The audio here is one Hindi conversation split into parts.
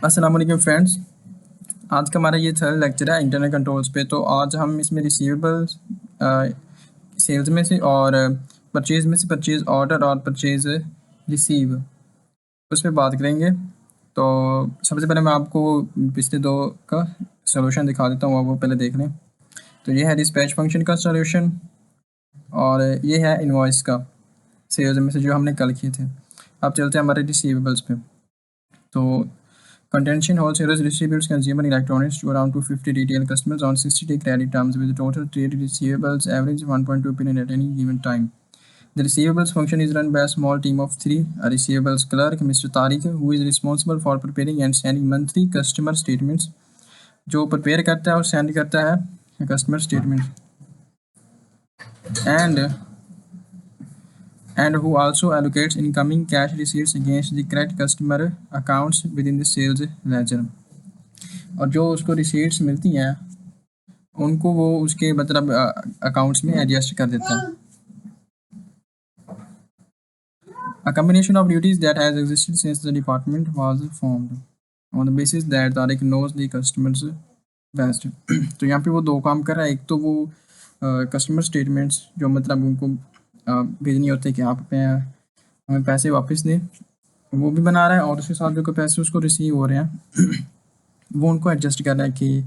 अस्सलाम वालेकुम फ्रेंड्स। आज का हमारा ये थर्ड लेक्चर है इंटरनल कंट्रोल्स पे। तो आज हम इसमें रिसीवेबल्स, सेल्स में से और परचेज में से परचेज ऑर्डर और परचेज रिसीव उस पर बात करेंगे। तो सबसे पहले मैं आपको पिछले दो का सॉल्यूशन दिखा देता हूँ, वो पहले देख लें। तो ये है डिस्पैच फंक्शन का सॉल्यूशन और ये है इनवॉइस का, सेल्स में से जो हमने कल किए थे। अब चलते हैं हमारे रिसीवेबल्स पे। तो contention wholesalers distributes consumer electronics to around 250 retail customers on 60-day credit terms with total trade receivables average 1.2 billion at any given time. The receivables function is run by a small team of three: a receivables clerk, Mr. Tariq, who is responsible for preparing and sending monthly customer statements, जो prepare करता है और send करता है customer statements, and who also allocates incoming cash receipts against the correct customer accounts within the sales ledger. और जो उसको रिसीट्स मिलती हैं उनको वो उसके मतलब अकाउंट्स में एडजस्ट कर देता है। A combination of duties that has existed since the department was formed on the basis that Tariq knows the customers best. तो यहाँ पे वो दो काम कर रहा है। एक तो वो कस्टमर स्टेटमेंट्स जो मतलब उनको भेजनी होती है कि आप हमें पैसे वापस दें, वो भी बना रहा है, और उसके साथ जो पैसे उसको रिसीव हो रहे हैं वो उनको एडजस्ट कर रहा है कि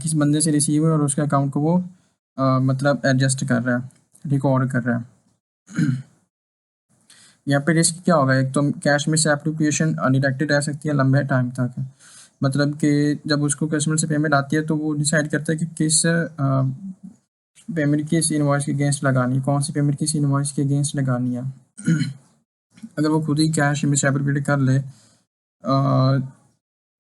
किस बंदे से रिसीव है और उसके अकाउंट को वो मतलब एडजस्ट कर रहा है, रिकॉर्ड कर रहा है। यहाँ पे रिस्क क्या होगा? एक तो कैश में से एप्रोप्रिएशन अनडिटेक्टेड रह सकती है लंबे टाइम तक। मतलब कि जब उसको कस्टमर से पेमेंट आती है तो वो डिसाइड करता है कि किस पेमेंट किस इनवॉइस के अगेंस्ट लगानी है, कौन सी पेमेंट किस इनवॉइस के अगेंस्ट लगानी है। अगर वो खुद ही कैश में से एप्रोप्रिएट कर ले,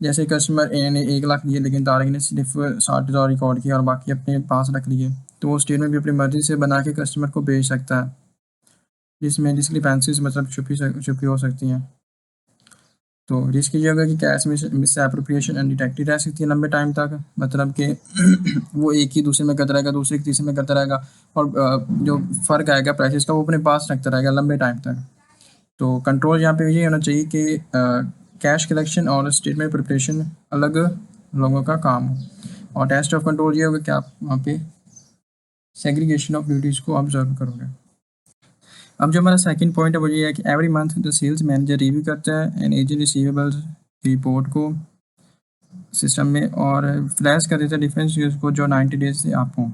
जैसे कस्टमर ए ने 1 लाख लिए लेकिन तारिक ने सिर्फ 60,000 रिकॉर्ड किया और बाकी अपने पास रख लिए, तो वो स्टेटमेंट भी अपनी मर्जी से बना के कस्टमर को भेज सकता है, जिसमें डिस्क्रिपेंसीज मतलब छुपी हो सकती हैं। तो रिस्क ये होगा कि कैश मिस एप्रोप्रिएशन अनडिटेक्टेड रह सकती है लंबे टाइम तक। मतलब कि वो एक ही दूसरे में करता रहेगा, दूसरे के तीसरे में करता रहेगा, और जो फ़र्क आएगा प्राइसेस का वो अपने पास रखता रहेगा लंबे टाइम तक। तो कंट्रोल यहाँ पे ये होना चाहिए कि कैश कलेक्शन और स्टेटमेंट प्रिपरेशन अलग लोगों का काम हो, और टेस्ट ऑफ कंट्रोल ये होगा कि आप वहाँ पे सेग्रीगेशन ऑफ ड्यूटीज़ को ऑब्जर्व करोगे। अब जो हमारा सेकंड पॉइंट है वो ये है कि every month the sales manager review करता है एंड एजेंट रिसीवेबल्स की रिपोर्ट को सिस्टम में और फ्लैश कर देता है डिफरेंस को जो 90 डेज से आप हों।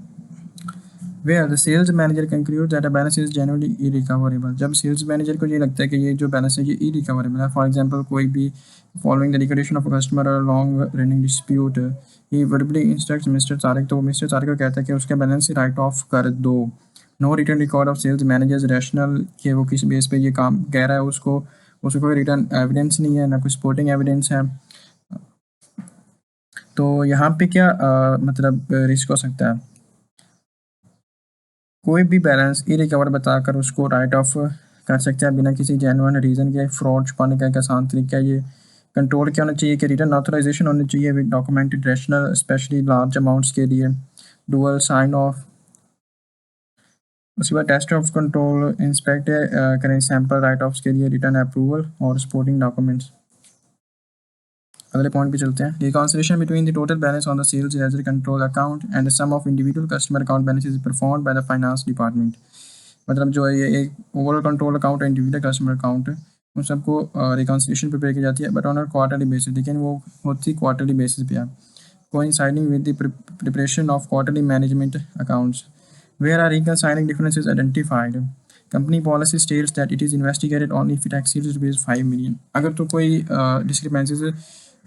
Where the sales manager concludes that a balance is generally irrecoverable. जब सेल्स मैनेजर को ये लगता है कि ये जो बैलेंस है ये irrecoverable है, फॉर एग्जांपल कोई भी following the liquidation of a customer और लॉन्ग रनिंग डिस्प्यूट, ही वर्बली इंस्ट्रक्ट्स मिस्टर तारिक, तो मिस्टर तारिक को कहता है कि उसका बैलेंस राइट ऑफ कर दो। No return record of sales managers rationale, कि वो किस बेस पे ये काम कह रहा है, उसको कोई रिटर्न एविडेंस नहीं है, ना कोई सपोर्टिंग एविडेंस है। तो यहाँ पे क्या मतलब रिस्क हो सकता है? कोई भी बैलेंस इरिकवर बताकर उसको राइट ऑफ कर सकते हैं बिना किसी जेन्युइन रीज़न के। फ्रॉड छुपाने का एक आसान तरीका है। ये कंट्रोल क्या होना चाहिए कि रिटर्न ऑथराइजेशन होनी चाहिए with documented rationale, specially large amounts के लिए, डुअल साइन ऑफ। उसके बाद टेस्ट ऑफ कंट्रोल इंस्पेक्ट करें सैम्पल राइट ऑफ्स के लिए, रिटर्न अप्रूवल और सपोर्टिंग डॉक्यूमेंट्स। अगले पॉइंट पे चलते हैं। Reconciliation between the total balance on the sales ledger control account and the sum of individual customer account balance is performed by the finance department. मतलब जो है ये एक ओवरऑल कंट्रोल अकाउंट है, इंडिविजुअल कस्टमर अकाउंट है, उन सबको रिकॉन्सिलिएशन प्रिपेयर की जाती है, but on a quarterly basis, लेकिन वो होती क्वार्टरली बेसिस पे है, coinciding with the preparation of quarterly management accounts where are reconciling differences identified. Company policy states that it is investigated only if it exceeds ₹5 million. अगर तो कोई डिस्क्रिपेंसीज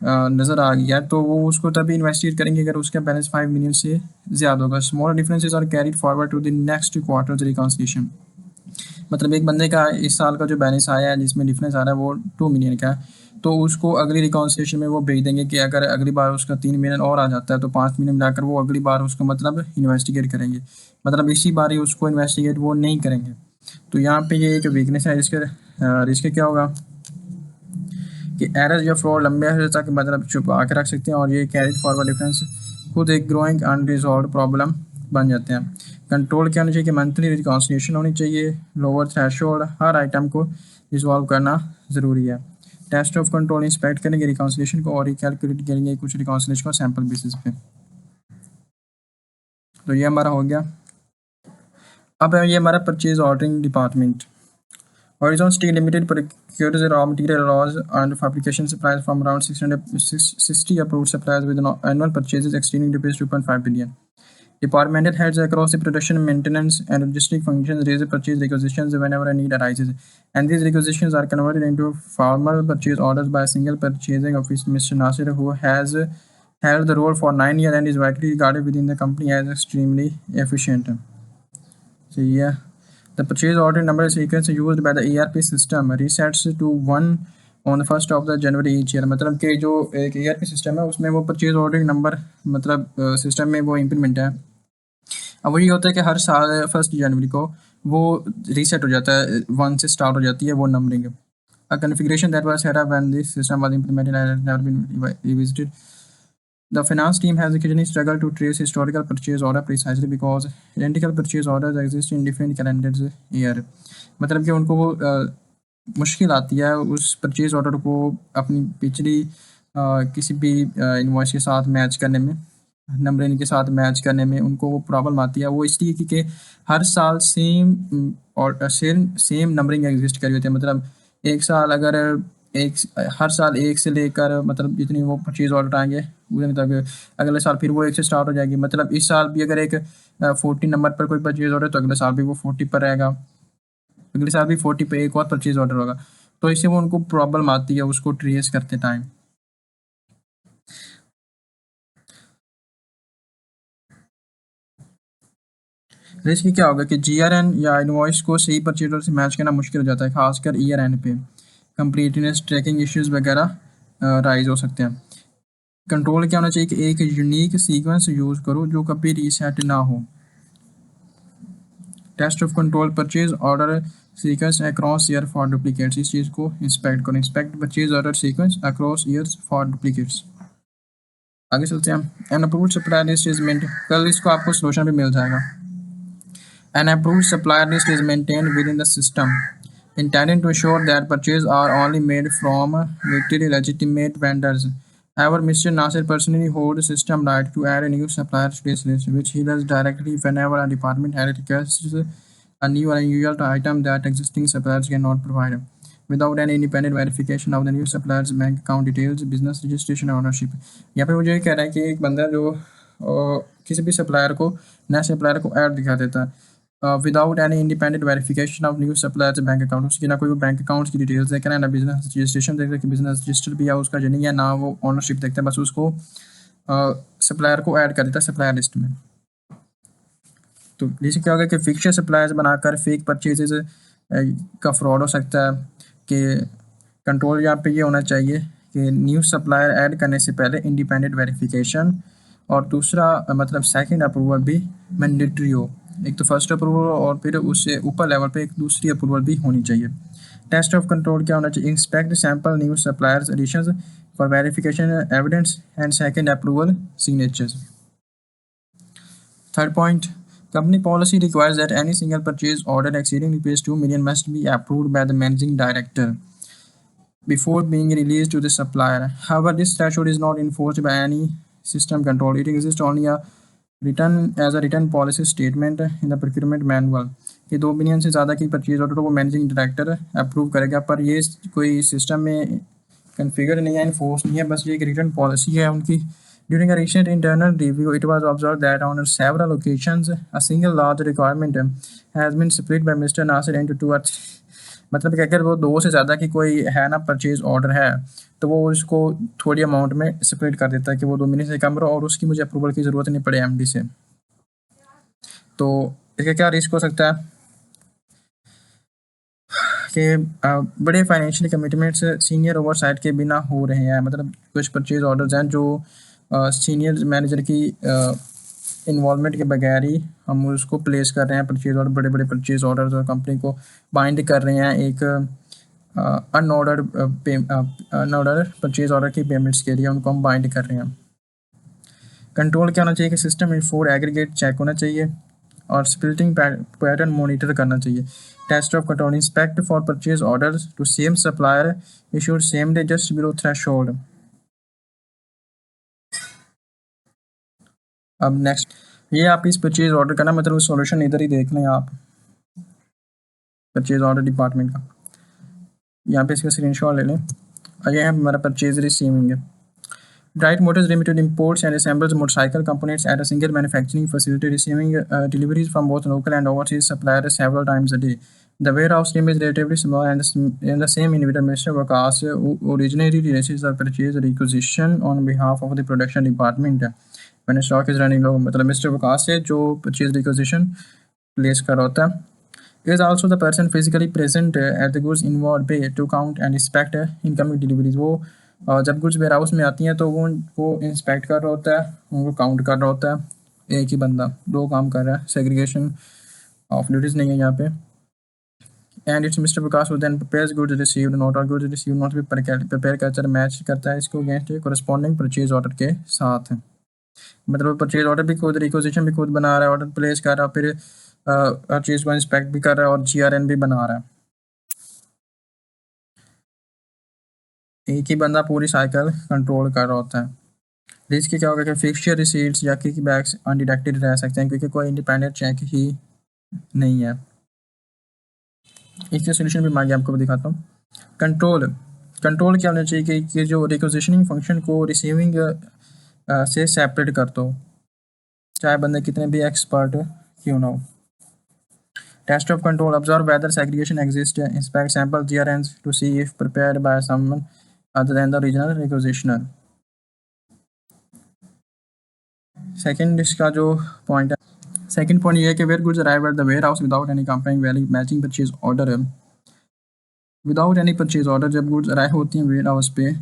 नज़र आ गया तो वो उसको तभी इन्वेस्टिगेट करेंगे अगर उसका बैलेंस 5 मिलियन से ज़्यादा होगा। Small differences are carried forward to the next quarter reconciliation. मतलब एक बंदे का इस साल का जो बैलेंस आया है जिसमें डिफरेंस आ रहा है वो 2 मिलियन का है, तो उसको अगली रिकॉन्सिलिएशन में वो भेज देंगे कि अगर अगली बार उसका 3 मिलियन और आ जाता है तो 5 मिलियन मिलाकर वो अगली बार उसको मतलब इन्वेस्टिगेट करेंगे। मतलब इसी बार ही उसको इन्वेस्टिगेट वो नहीं करेंगे। तो यहाँ पे ये एक वीकनेस है। रिस्क क्या होगा कि एरर या फ्रॉड लंबे अर्से तक मतलब छुपा के रख सकते हैं, और ये कैरिड फॉरवर्ड डिफरेंस खुद एक ग्रोइंग अनरिजॉल्व प्रॉब्लम बन जाते हैं। कंट्रोल क्या होना चाहिए कि मंथली रिकॉन्सिलिएशन होनी चाहिए, लोअर थ्रेशोल्ड, हर आइटम को रिजॉल्व करना ज़रूरी है। टेस्ट ऑफ कंट्रोल इंस्पेक्ट करेंगे रिकॉन्सिलेशन को और रिकैलकुलेट करेंगे कुछ रिकॉन्सिलेशन को सैम्पल बेसिस पे। तो ये हमारा हो गया। अब ये हमारा purchase ordering department. Horizon Steel Limited procures raw material raws and fabrication supplies from around 660 approved suppliers with annual purchases exceeding rupees 2.5 billion. Departmental heads across the production, maintenance, and logistic functions raise purchase requisitions whenever a need arises, and these requisitions are converted into formal purchase orders by a single purchasing officer, Mr. Nasir, who has held the role for 9 years and is widely regarded within the company as extremely efficient. So yeah. The purchase order number sequence used by the ERP system resets to 1 on the 1st of the January each year। मतलब कि जो एक ERP सिस्टम है उसमें वो परचेज ऑर्डर नंबर मतलब सिस्टम में वो इम्प्लीमेंट है। अब वही होता है कि हर साल 1 जनवरी को वो रीसेट हो जाता है, 1 से स्टार्ट हो जाती है वो numbering. A configuration that was set up when this system was implemented and has never been revisited. The finance team has occasionally struggled to trace historical purchase order precisely because identical purchase orders exist in different calendar year। मतलब कि उनको वो मुश्किल आती है उस परचेज ऑर्डर को अपनी पिछली किसी भी इनवॉइस के साथ मैच करने में, नंबरिंग के साथ मैच करने में उनको वो प्रॉब्लम आती है। वो इसलिए क्योंकि हर साल सेम और सेम नंबरिंग एग्जिस्ट करी होती है। मतलब एक साल अगर हर साल 1 से लेकर मतलब जितनी वो परचेज ऑर्डर आएंगे उतने तक अगले साल फिर वो 1 से स्टार्ट हो जाएगी। मतलब इस साल भी अगर एक 40 नंबर पर कोई परचेज ऑर्डर तो अगले साल भी वो 40 पर रहेगा, अगले साल भी 40 पे एक और परचेज ऑर्डर होगा। तो इससे वो उनको प्रॉब्लम आती है उसको ट्रेस करते टाइम। रिस्क क्या होगा कि GRN या इनवॉइस को सही परचेज ऑर्डर से मैच करना मुश्किल हो जाता है, खासकर ईयर एंड पे कंप्लीटनेस ट्रैकिंग इश्यूज वगैरह राइज हो सकते हैं। कंट्रोल क्या होना चाहिए कि एक यूनिक सीक्वेंस यूज करो जो कभी रीसेट ना हो। Test of control purchase order sequence across year for duplicates. इस चीज़ को इंस्पेक्ट करो, inspect purchase order sequence across years for duplicates. आगे चलते हैं। An approved supplier list is maintain, कल इसको आपको सोल्यूशन भी मिल जाएगा। An approved supplier list is maintain within the system intended to ensure that purchases are only made from legally legitimate vendors. However, Mr. Nasir personally holds system right to add a new supplier to this list, which he does directly whenever a department head requests a new or unusual item that existing suppliers cannot provide, without any independent verification of the new supplier's bank account details, business registration, or ownership. यहाँ पे मुझे ये कह रहा है कि एक बंदा जो किसी भी सप्लायर को नए सप्लायर को ऐड दिखा देता है without any independent verification of new supplier bank account, उसकी ना कोई बैंक अकाउंट की डिटेल्स देखे ना बिजनेस रजिस्ट्रेशन देखे कि बिजनेस रजिस्टर भी है उसका जो नहीं है, ना वो ओनरशिप देखते हैं, बस उसको सप्लायर को ऐड कर देता है सप्लायर लिस्ट में। तो जैसे क्या होगा कि फिक्चर सप्लायर्स बनाकर फेक परचेजेज का फ्रॉड हो सकता है। कि कंट्रोल यहाँ पे ये होना चाहिए कि न्यू सप्लायर ऐड करने से पहले इंडिपेंडेंट वेरिफिकेशन और दूसरा मतलब सेकंड अप्रूवल भी मैंडेटरी हो। एक तो फर्स्ट अप्रूवल और फिर उससे ऊपर लेवल पे एक दूसरी अप्रूवल भी होनी चाहिए। टेस्ट ऑफ कंट्रोल क्या होना चाहिए? Inspect sample new suppliers additions for verification evidence and second approval signatures. Third point, company policy requires that any single purchase order exceeding rupees 2 million must be approved by the managing director before being released to the supplier. However, this threshold is not enforced by any system control. It exists only as a written policy statement in the procurement manual कि 2 मिलियन से ज़्यादा की परचेज ऑर्डर को मैनेजिंग डायरेक्टर अप्रूव करेगा, पर ये कोई सिस्टम में कन्फिगर नहीं है, इन्फोर्स नहीं है, बस ये एक रिटन पॉलिसी है उनकी। During a recent internal review, it was observed that on several occasions, a single large requirement has been split by Mr. Nasir into 2 or 3। मतलब कि अगर वो 2 से ज़्यादा की कोई है ना परचेज ऑर्डर है तो वो उसको थोड़ी अमाउंट में स्प्लिट कर देता है कि वो 2 मिलियन से कम रहो और उसकी मुझे अप्रूवल की ज़रूरत नहीं पड़े MD से। तो इसका क्या रिस्क हो सकता है कि बड़े फाइनेंशियल कमिटमेंट्स सीनियर ओवरसाइट के बिना हो रहे हैं। मतलब कुछ परचेज ऑर्डर्स हैं जो सीनियर मैनेजर की इन्वॉल्वमेंट के बगैर ही हम उसको प्लेस कर रहे हैं परचेज ऑर्डर, बड़े बड़े परचेज ऑर्डर और कंपनी को बाइंड कर रहे हैं एक अनऑर्डर परचेज ऑर्डर की पेमेंट्स के लिए उनको हम बाइंड कर रहे हैं। कंट्रोल क्या होना चाहिए कि सिस्टम में 4 एग्रीगेट चेक होना चाहिए और स्प्लिटिंग पैटर्न मॉनिटर करना चाहिए। Test of control inspect for purchase orders to same supplier issued same day just below threshold. अब नेक्स्ट ये आप इस परचेज ऑर्डर करना, मतलब सॉल्यूशन इधर ही देख लें आप परचेज ऑर्डर डिपार्टमेंट का, यहाँ पे इसका स्क्रीनशॉट ले लें। ये है हमारा परचेज रिसीविंग है। Bright Motors Limited imports and assembles motorcycle components at a single manufacturing facility, receiving deliveries from both local and overseas suppliers several times a day. The warehouse team is relatively small, and the same individual, Mr. Vakas, who originally releases the purchase requisition on behalf of the production department. When stock is running low, मतलब Mr. Vakas है जो purchase requisition place कर रहा होता है. He is also the person physically present at the goods inward bay to count and inspect incoming deliveries. वो जब गुड्स वेयर हाउस में आती हैं तो वो उनको इंस्पेक्ट कर रहा होता है, उनको काउंट कर रहा होता है। एक ही बंदा दो काम कर रहा है, सेग्रीगेशन ऑफ ड्यूटीज नहीं है यहाँ पे। And it's mister Vikas then prepares goods received note और गुड्स रिसीव्ड नोट भी प्रिपेयर करता है, मैच करता है इसको अगेंस्ट कोरस्पॉन्डिंग परचेज ऑर्डर के साथ। मतलब परचेज ऑर्डर भी खुद, रिक्विजिशन भी खुद बना रहा है, ऑर्डर प्लेस कर रहा है, फिर हर चीज़ को इंस्पेक्ट भी कर रहा है और GRN भी बना रहा है। एक ही बंदा पूरी साइकिल कंट्रोल कर रहा होता है। रिस्क क्या होगा कि फिक्सचर रिसीट्स या किक बैक्स अनडिटेक्टेड रह सकते हैं क्योंकि कोई इंडिपेंडेंट चेक ही नहीं है। इसके सोल्यूशन भी मैं आगे आपको दिखाता हूँ। कंट्रोल क्या होना चाहिए कि जो रिक्विजिशनिंग फंक्शन को रिसीविंग से सेपरेट कर दो, चाहे बंदे कितने भी एक्सपर्ट क्यों ना हो। Test of control observe whether segregation exist, inspect sample GRNs to see if prepared by someone other than the original requisitioner. Second इसका जो पॉइंट है, सेकंड पॉइंट ये है कि where goods arrive at the warehouse without any comparing valid matching purchase order. Without any purchase order जब गुड्स अराइव होती हैं वेयर हाउस पे,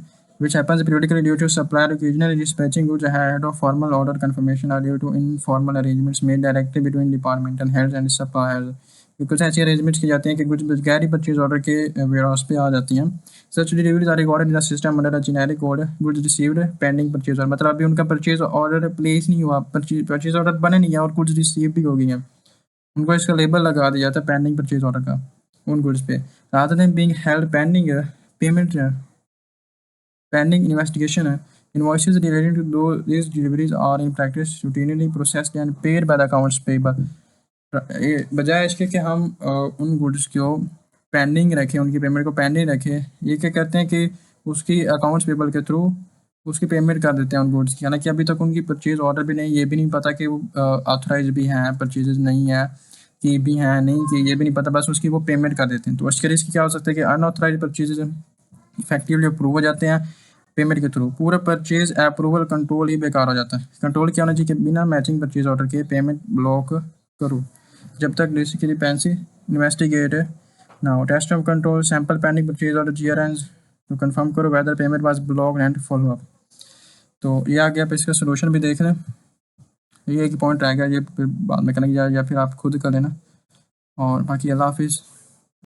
which happens periodically due to supplier occasionally dispatching goods ahead of formal order confirmation or due to informal arrangements made directly between departmental heads and suppliers। कुछ ऐसी अरेंजमेंट्स की जाती हैं कि कुछ बगैर ही परचेज ऑर्डर के वेयर हाउस पे आ जाती हैं। Such deliveries are recorded in the system under a generic code goods received pending purchase order. मतलब अभी उनका परचेज ऑर्डर प्लेस नहीं हुआ, परचेज ऑर्डर बने नहीं है और गुड्स रिसीव भी हो गई हैं, उनको इसका लेबल लगा दिया जाता है पेंडिंग परचेज ऑर्डर का उन गुड्स पे, rather than being held pending payment pending investigation। Invoices relating to these deliveries are in practice routinely processed and paid by the accounts payable। बजाय इसके कि हम उन गुड्स को पेंडिंग रखें, उनकी पेमेंट को पेंडिंग रखें, ये क्या करते हैं कि उसकी अकाउंट्स पेबल के थ्रू उसकी पेमेंट कर देते हैं उन गुड्स की, हालांकि अभी तक उनकी परचेज ऑर्डर भी नहीं, ये भी नहीं पता कि वो ऑथराइज भी हैं, परचेजेस नहीं है कि भी हैं नहीं कि, ये भी नहीं पता, बस उसकी वो पेमेंट कर देते हैं। तो उसके रिस्क क्या हो सकता है कि अनऑथराइज परचेजेस इफेक्टिवली अप्रूव हो जाते हैं पेमेंट के थ्रू, पूरा परचेज अप्रूवल कंट्रोल ही बेकार हो जाता है। कंट्रोल क्या होना चाहिए कि बिना मैचिंग परचेज ऑर्डर के पेमेंट ब्लॉक करो जब तक रिस्क की डिपेंडेंसी इन्वेस्टिगेट ना हो। Test of control sample pending purchase order GRNs तो कंफर्म करो whether payment was blocked and follow up. तो ये आ गया, आप इसका सोल्यूशन भी देख लें, ये एक पॉइंट रह गया, ये फिर बाद में करेंगे या फिर आप खुद कर लेना। और बाकी अल्लाह हाफिज़।